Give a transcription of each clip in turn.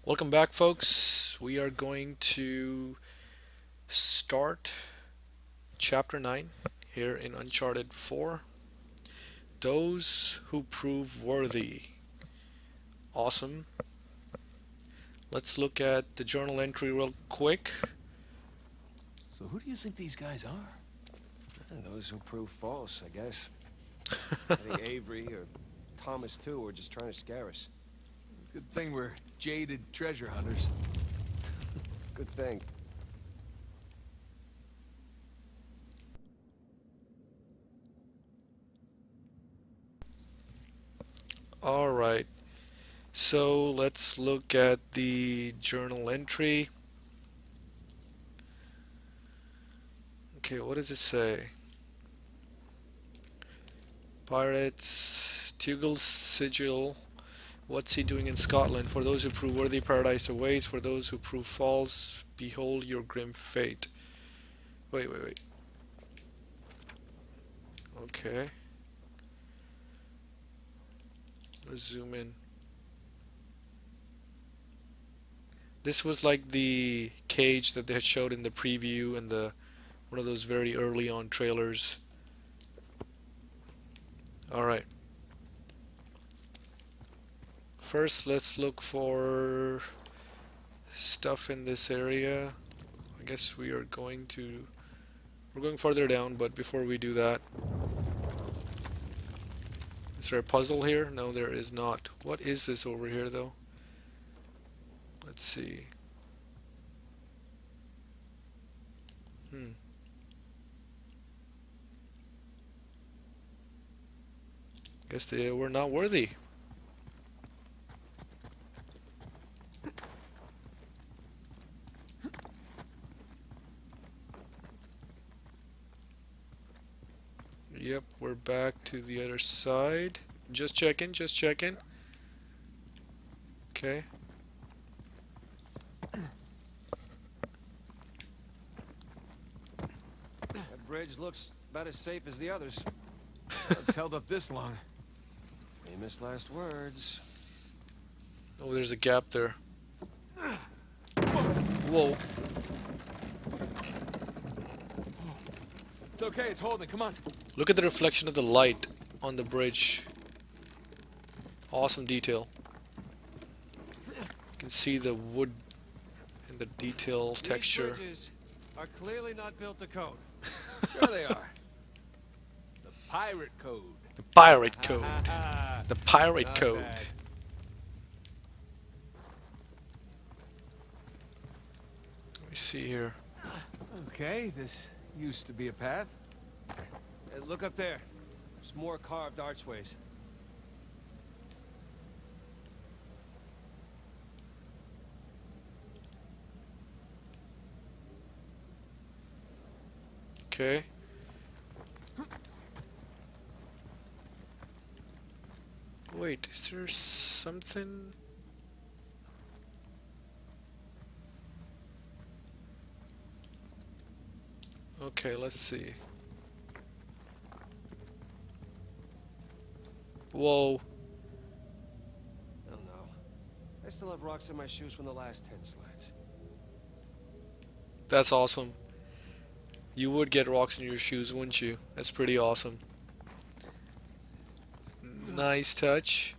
Welcome back, folks. We are going to start Chapter 9 here in Uncharted 4. Those who prove worthy. Awesome. Let's look at the journal entry real quick. So who do you think these guys are? Those who prove false, I guess. I think Avery or Thomas too were just trying to scare us. Good thing we're jaded treasure hunters. Good thing. Alright, so let's look at the journal entry. Okay, what does it say? Pirates, Tugal's sigil. What's he doing in Scotland? For those who prove worthy, paradise awaits. For those who prove false, behold your grim fate. Wait. Okay. Let's zoom in. This was like the cage that they had showed in the preview and the one of those very early on trailers. Alright. First, let's look for stuff in this area. I guess we're going further down, but before we do that, is there a puzzle here? No, there is not. What is this over here, though? Let's see. Guess they were not worthy. Yep, we're back to the other side. Just checking. Okay. That bridge looks about as safe as the others. It's held up this long. Famous last words. Oh, there's a gap there. Whoa. It's okay, it's holding, come on. Look at the reflection of the light on the bridge. Awesome detail. You can see the wood and the detail texture. These bridges are clearly not built to code. Sure they are. The pirate code. The pirate code. The pirate Not code. bad. Let me see here. Okay, this used to be a path. Hey, look up there. There's more carved archways. Okay. Wait, is there something? Okay, let's see. Whoa. I don't know. I still have rocks in my shoes from the last 10 slides. That's awesome. You would get rocks in your shoes, wouldn't you? That's pretty awesome. Nice touch.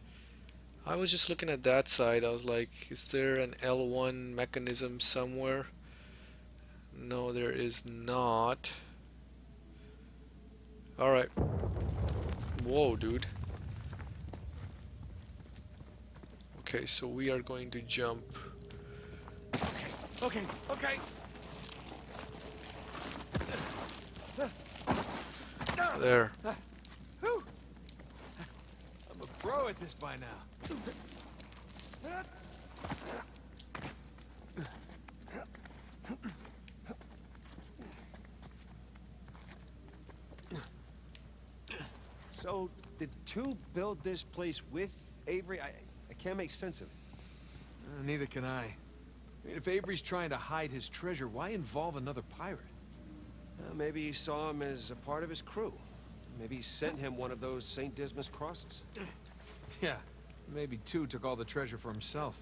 I was just looking at that side. I was like, is there an L1 mechanism somewhere? No, there is not. Alright. Whoa, dude. Okay, so we are going to jump. Okay. There. Whew. I'm a pro at this by now. So, did two build this place with Avery? I can't make sense of it. Neither can I. mean, if Avery's trying to hide his treasure, why involve another pirate? Maybe he saw him as a part of his crew. Maybe he sent him one of those St. Dismas crosses. Yeah, maybe two took all the treasure for himself.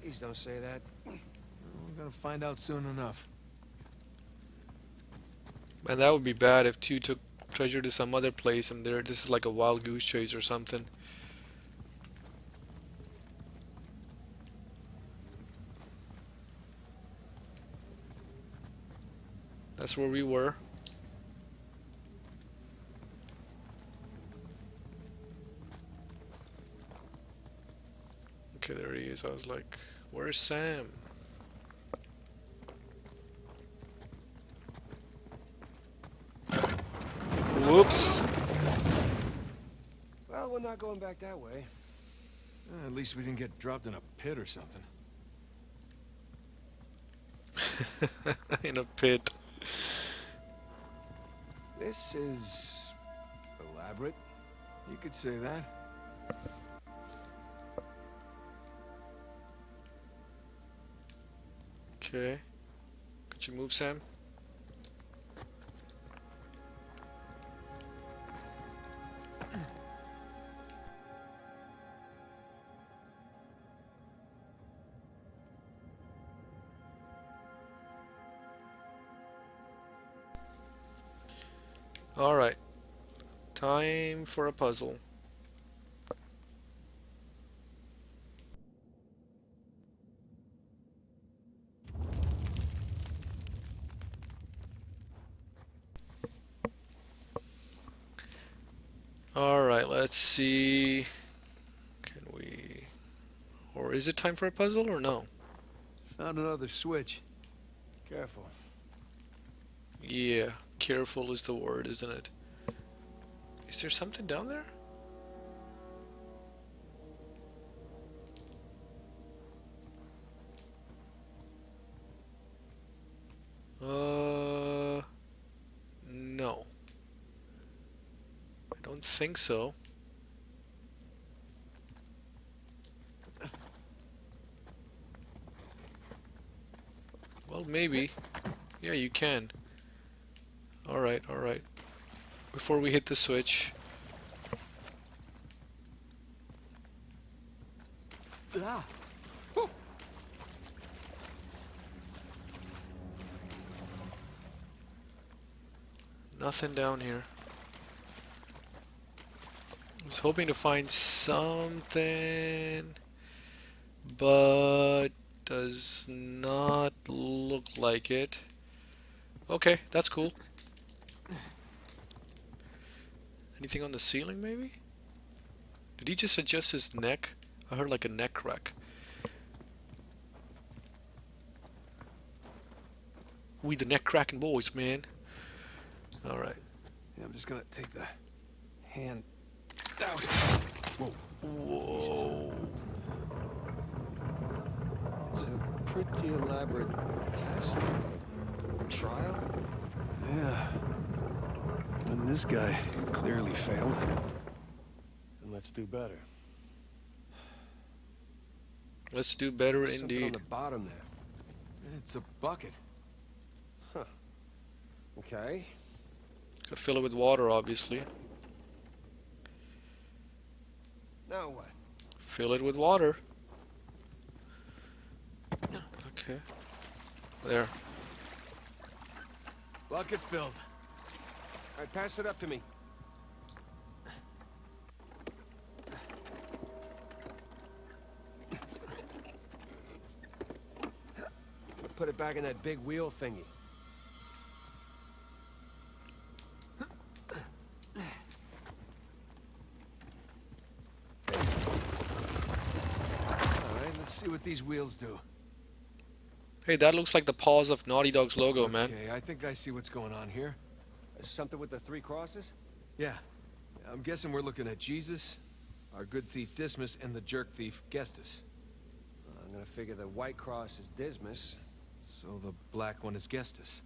Please don't say that. We're gonna find out soon enough. Man, that would be bad if two took treasure to some other place and this is like a wild goose chase or something. That's where we were. Okay, there he is. I was like, where's Sam? Whoops. Well, we're not going back that way. At least we didn't get dropped in a pit or something. In a pit. This is elaborate. You could say that. Okay. Could you move, Sam? Alright. Time for a puzzle. Alright, let's see. Can we... Or is it time for a puzzle or no? Found another switch. Careful. Yeah, careful is the word, isn't it? Is there something down there? No. I don't think so. Well, maybe. Yeah, you can. Alright, alright. Before we hit the switch. Ah! Nothing down here. I was hoping to find something, but does not look like it. Okay, that's cool. Anything on the ceiling, maybe? Did he just adjust his neck? I heard like a neck crack. We the neck cracking boys, man. Alright. Yeah, I'm just gonna take the hand out. Whoa. Whoa. It's a pretty elaborate test. Trial? Yeah. And this guy clearly failed. And let's do better. Let's do better Something on indeed. the bottom there. It's a bucket. Huh. Okay. Could fill it with water, obviously. Now what? Fill it with water. Okay. There. Bucket filled. All right, pass it up to me. Put it back in that big wheel thingy. Alright, let's see what these wheels do. Hey, that looks like the paws of Naughty Dog's logo, man. Okay, I think I see what's going on here. Something with the 3 crosses? Yeah. I'm guessing we're looking at Jesus, our good thief Dismas, and the jerk thief Gestus. I'm gonna figure the white cross is Dismas. So the black one is Gestus.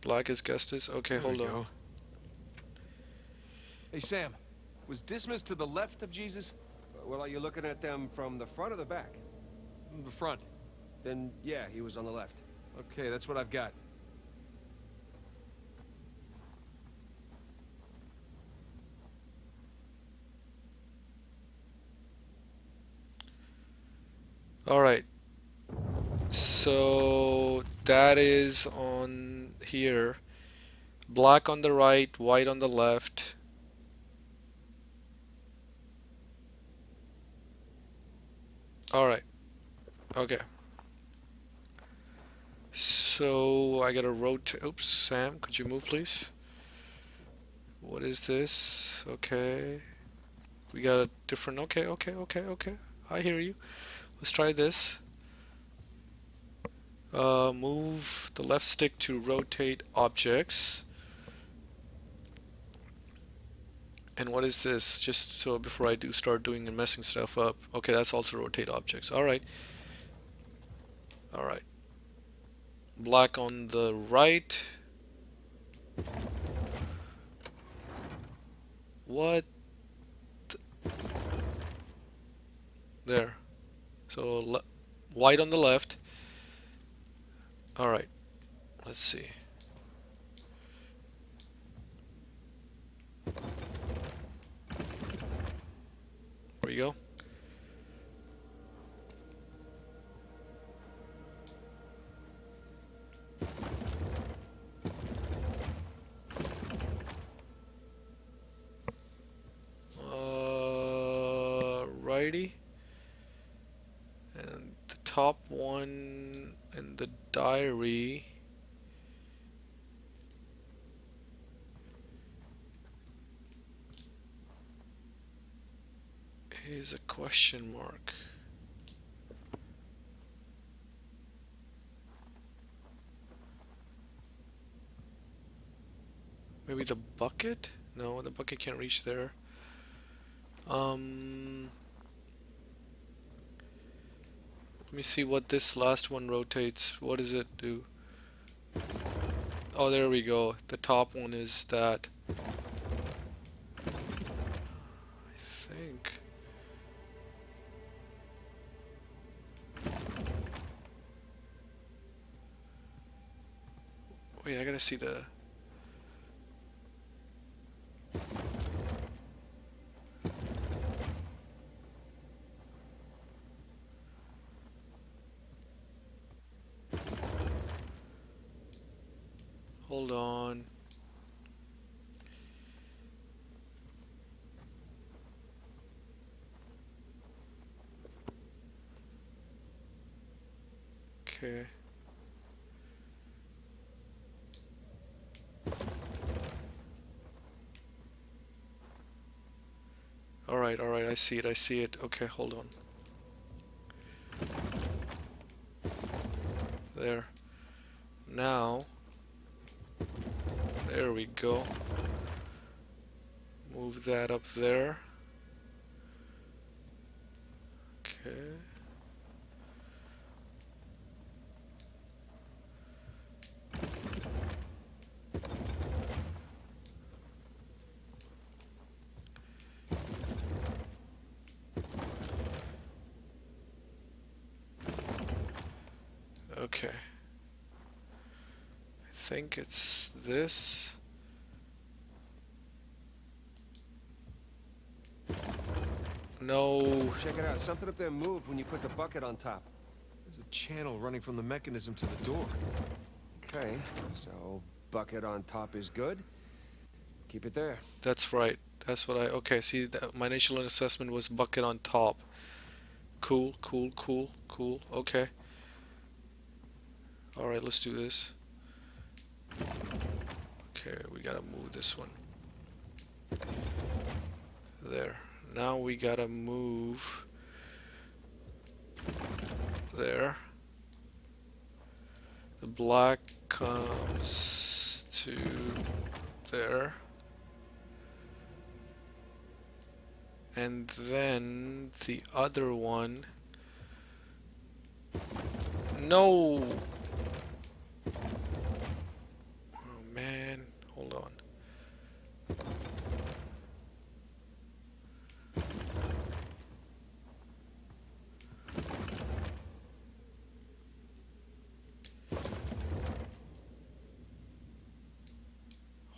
Black is Gestus. Okay, There hold we on. go. Hey, Sam. Was Dismas to the left of Jesus? Well, are you looking at them from the front or the back? The front. Then, yeah, he was on the left. Okay, that's what I've got. All right. So that is on here. Black on the right, white on the left. All right. Okay. So I gotta rotate. Oops, Sam, could you move, please? What is this? Okay. We got a different. Okay, okay, okay, okay. I hear you. Let's try this. Move the left stick to rotate objects. And what is this? Just so before I do start doing and messing stuff up. Okay, that's also rotate objects. All right. All right. Black on the right. What? There. So white on the left. All right. Let's see. There we go. Righty. And the top one in the diary is a question mark. Maybe the bucket? No, the bucket can't reach there. Let me see what this last one rotates. What does it do? Oh, there we go. The top one is that. I think. Wait, I gotta see the. Hold on. Okay. Alright, I see it. Okay, hold on. There. Now. There we go. Move that up there. Okay. Okay. I think it's this. No. Check it out. Something up there moved when you put the bucket on top. There's a channel running from the mechanism to the door. Okay, so bucket on top is good. Keep it there. That's right. That's what I. Okay, see, my initial assessment was bucket on top. Cool, cool, cool, cool. Okay. Alright, let's do this. Okay, we gotta move this one. There. Now we gotta move there. The black comes to there. And then the other one. No! Oh man, hold on.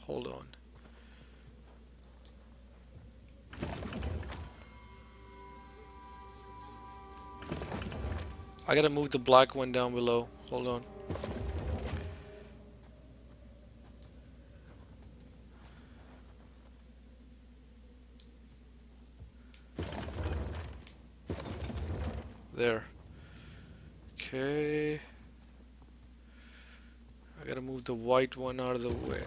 Hold on. I gotta move the black one down below. Hold on. There. Okay. I gotta move the white one out of the way.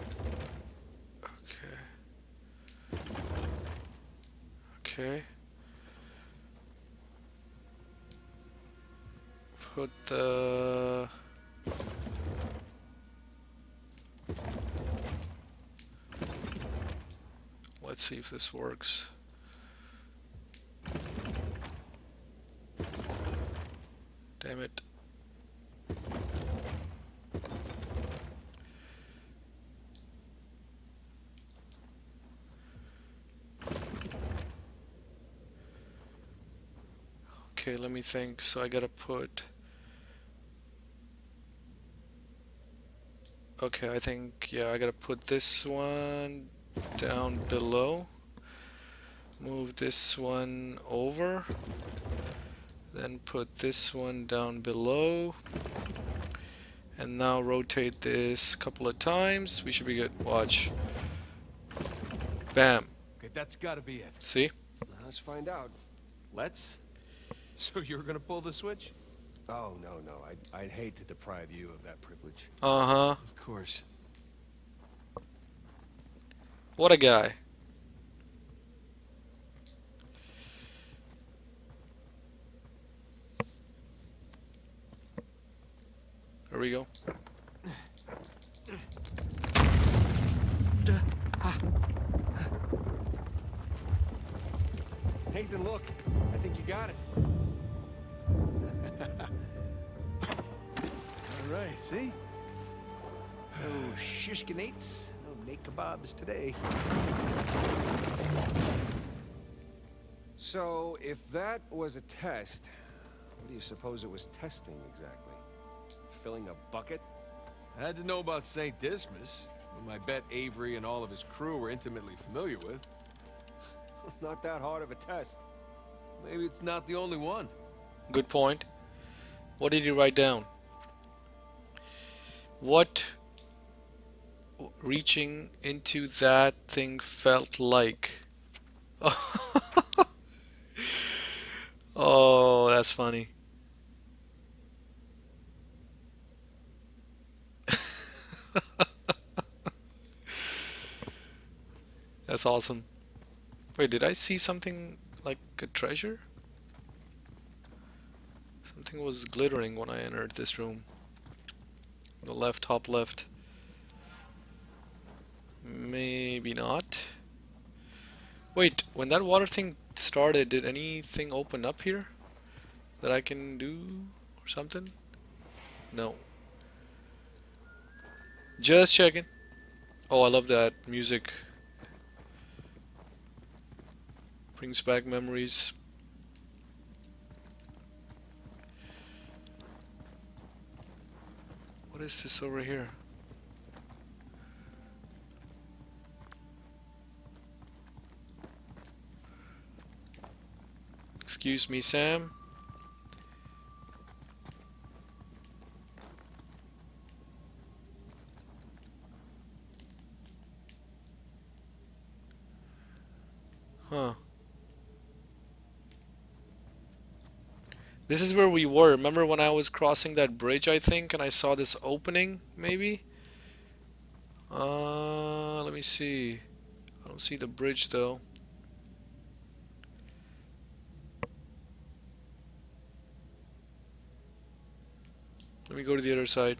Okay. Okay. Put the... Let's see if this works. Damn it. Okay, let me think. So I gotta put... Okay, I think, yeah, I gotta put this one down below. Move this one over. Then put this one down below. And now rotate this a couple of times. We should be good. Watch. Bam. Okay, that's gotta be it. See? Let's find out. Let's? So you're gonna pull the switch? Oh, no. I'd hate to deprive you of that privilege. Uh-huh. Of course. What a guy. There we go. Nathan, look. I think you got it. All right, see? No shishkanates, no natekabobs today. So, if that was a test, what do you suppose it was testing exactly? Filling a bucket? I had to know about St. Dismas, whom I bet Avery and all of his crew were intimately familiar with. Not that hard of a test. Maybe it's not the only one. Good point. What did you write down? What reaching into that thing felt like? Oh, that's funny. That's awesome. Wait, did I see something like a treasure? Something was glittering when I entered this room. The left, top left. Maybe not. Wait, when that water thing started, did anything open up here that I can do or something? No. Just checking. Oh, I love that music. Brings back memories. What is this over here? Excuse me, Sam. Huh. This is where we were. Remember when I was crossing that bridge, I think, and I saw this opening, maybe? Let me see. I don't see the bridge, though. Let me go to the other side.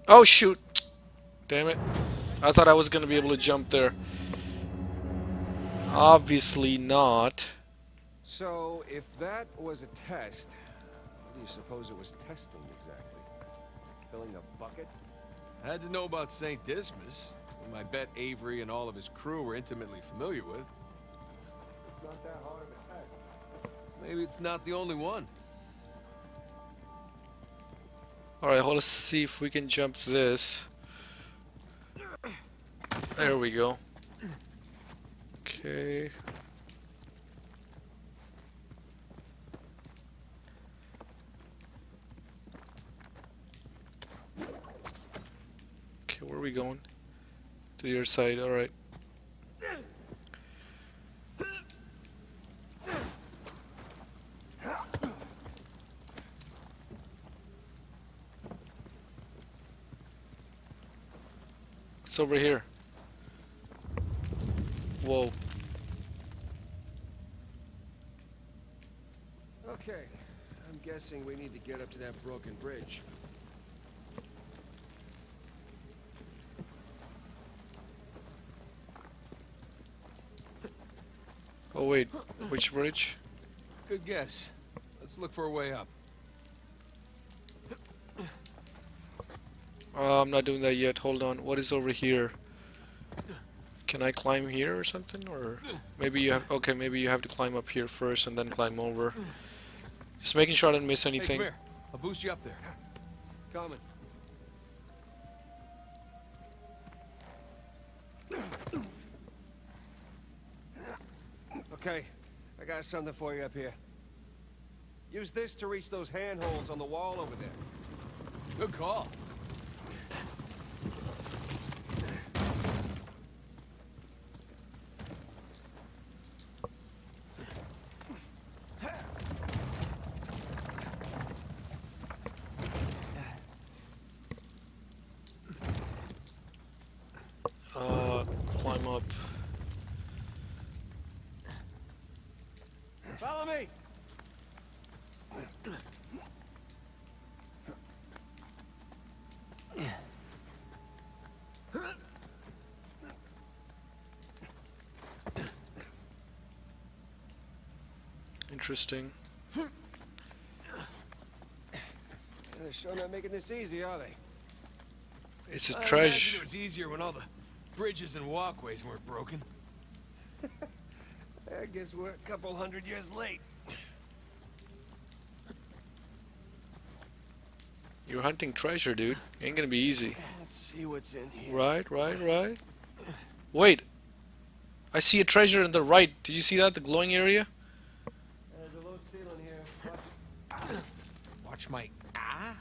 Oh, shoot! Damn it. I thought I was gonna be able to jump there. Obviously not. So, if that was a test, what do you suppose it was testing exactly? Filling a bucket? I had to know about St. Dismas, whom I bet Avery and all of his crew were intimately familiar with. It's not that hard of a test. Maybe it's not the only one. Alright, let's see if we can jump this. There we go. Okay. Okay, where are we going? To the other side, alright. It's over here. Whoa. Okay, I'm guessing we need to get up to that broken bridge. Oh wait, which bridge? Good guess. Let's look for a way up. I'm not doing that yet. Hold on. What is over here? Can I climb here or something? Or maybe you have... Okay, maybe you have to climb up here first and then climb over. Just making sure I don't miss Hey, come anything. here. I'll boost you up there. Coming. Okay, I got something for you up here. Use this to reach those handholds on the wall over there. Good call. Climb up. Follow me! Interesting. They're sure not making this easy, are they? It's a I imagine treasure. it was easier when all the bridges and walkways weren't broken. I guess we're a couple hundred years late. You're hunting treasure, dude. Ain't gonna be easy. Let's see what's in here. Right. Wait. I see a treasure on the right. Did you see that? The glowing area? There's a low ceiling here. Watch my... Ah?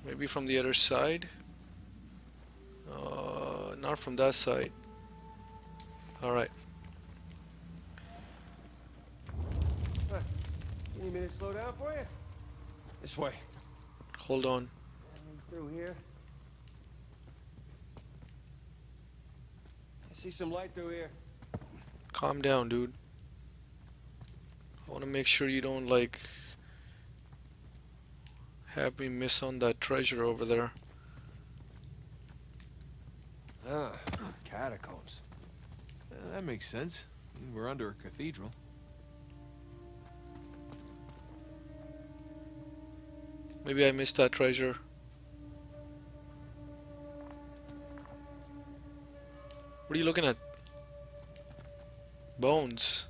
Maybe from the other side? Not from that side. Alright. You need me to slow down for you? This way. Hold on. Through here. I see some light through here. Calm down, dude. I want to make sure you don't, like, have me miss on that treasure over there. Ah, catacombs. That makes sense. We're under a cathedral. Maybe I missed that treasure. What are you looking at? Bones.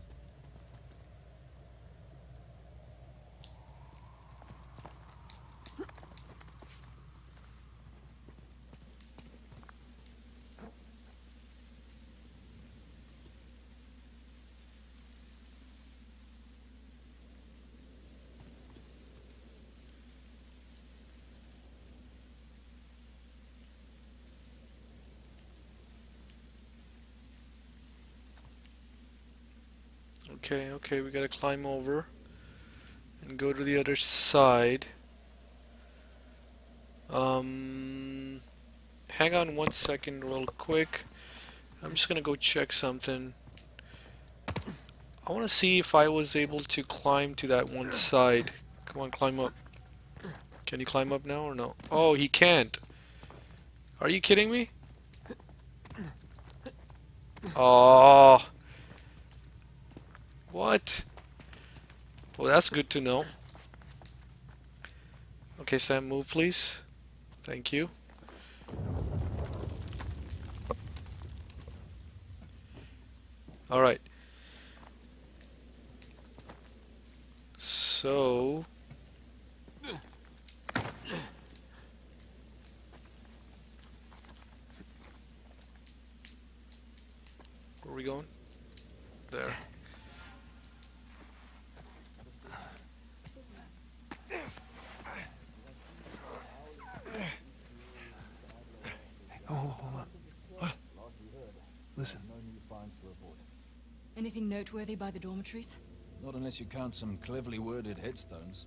Okay, we gotta climb over and go to the other side. Hang on 1 second real quick. I'm just gonna go check something. I wanna see if I was able to climb to that one side. Come on, climb up. Can you climb up now or no? Oh, he can't. Are you kidding me? Oh. What? Well, that's good to know. Okay, Sam, move please. Thank you. Alright. So... Anything noteworthy by the dormitories? Not unless you count some cleverly worded headstones.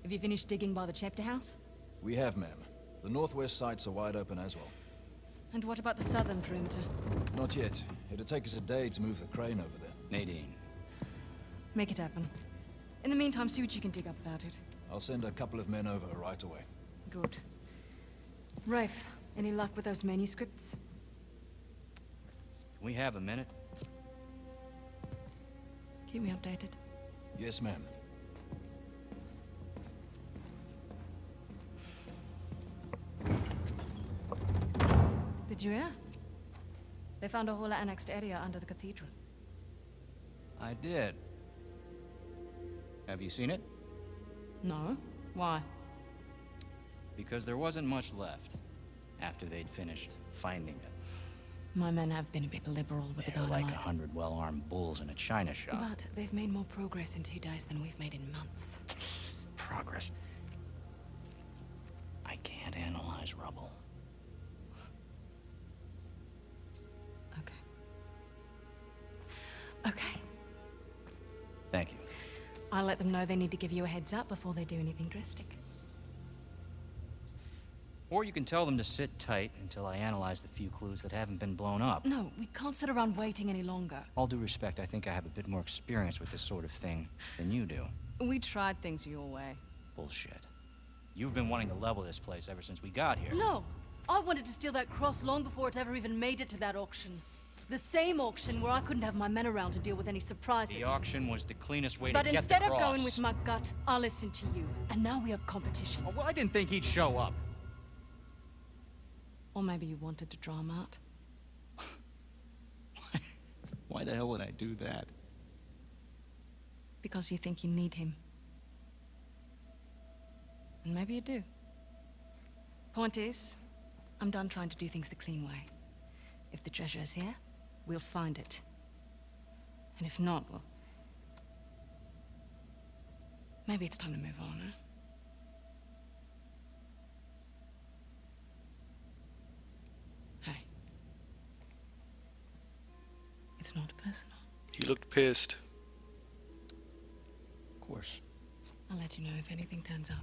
Have you finished digging by the chapter house? We have, ma'am. The northwest sites are wide open as well. And what about the southern perimeter? Not yet. It'll take us a day to move the crane over there. Nadine. Make it happen. In the meantime, see what you can dig up without it. I'll send a couple of men over right away. Good. Rafe, any luck with those manuscripts? Can we have a minute? Keep me updated. Yes, ma'am. Did you hear? They found a whole annexed area under the cathedral. I did. Have you seen it? No? Why? Because there wasn't much left after they'd finished finding it. My men have been a bit liberal with the They're dynamite. like 100 well-armed bulls in a china shop. But they've made more progress in 2 days than we've made in months. Progress. I can't analyze rubble. Okay. Okay. Thank you. I'll let them know they need to give you a heads up before they do anything drastic. Or you can tell them to sit tight until I analyze the few clues that haven't been blown up. No, we can't sit around waiting any longer. All due respect, I think I have a bit more experience with this sort of thing than you do. We tried things your way. Bullshit. You've been wanting to level this place ever since we got here. No! I wanted to steal that cross long before it ever even made it to that auction. The same auction where I couldn't have my men around to deal with any surprises. The auction was the cleanest way But to get the instead cross. of going with my gut, I'll listen to you. And now we have competition. Oh, well, I didn't think he'd show up. Or maybe you wanted to draw him out. Why the hell would I do that? Because you think you need him. And maybe you do. Point is, I'm done trying to do things the clean way. If the treasure is here, we'll find it. And if not, well... maybe it's time to move on, huh? Hey. It's not personal. He looked pissed. Of course. I'll let you know if anything turns up.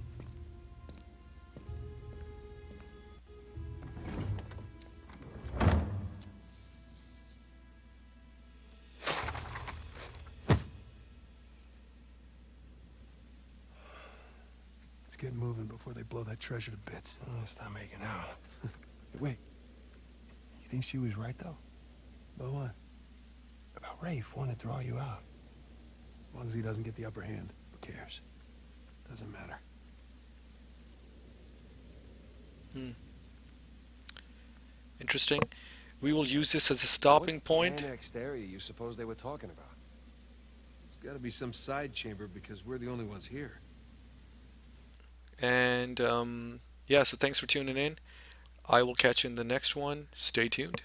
Let's get moving before they blow that treasure to bits. Oh, stop making out. Wait. You think she was right, though? About what? About Rafe wanting to draw you out. As long as he doesn't get the upper hand, who cares? Doesn't matter. Interesting. We will use this as a stopping point. What annexed area you suppose they were talking about? It's gotta be some side chamber because we're the only ones here. And yeah, so thanks for tuning in. I will catch you in the next one. Stay tuned.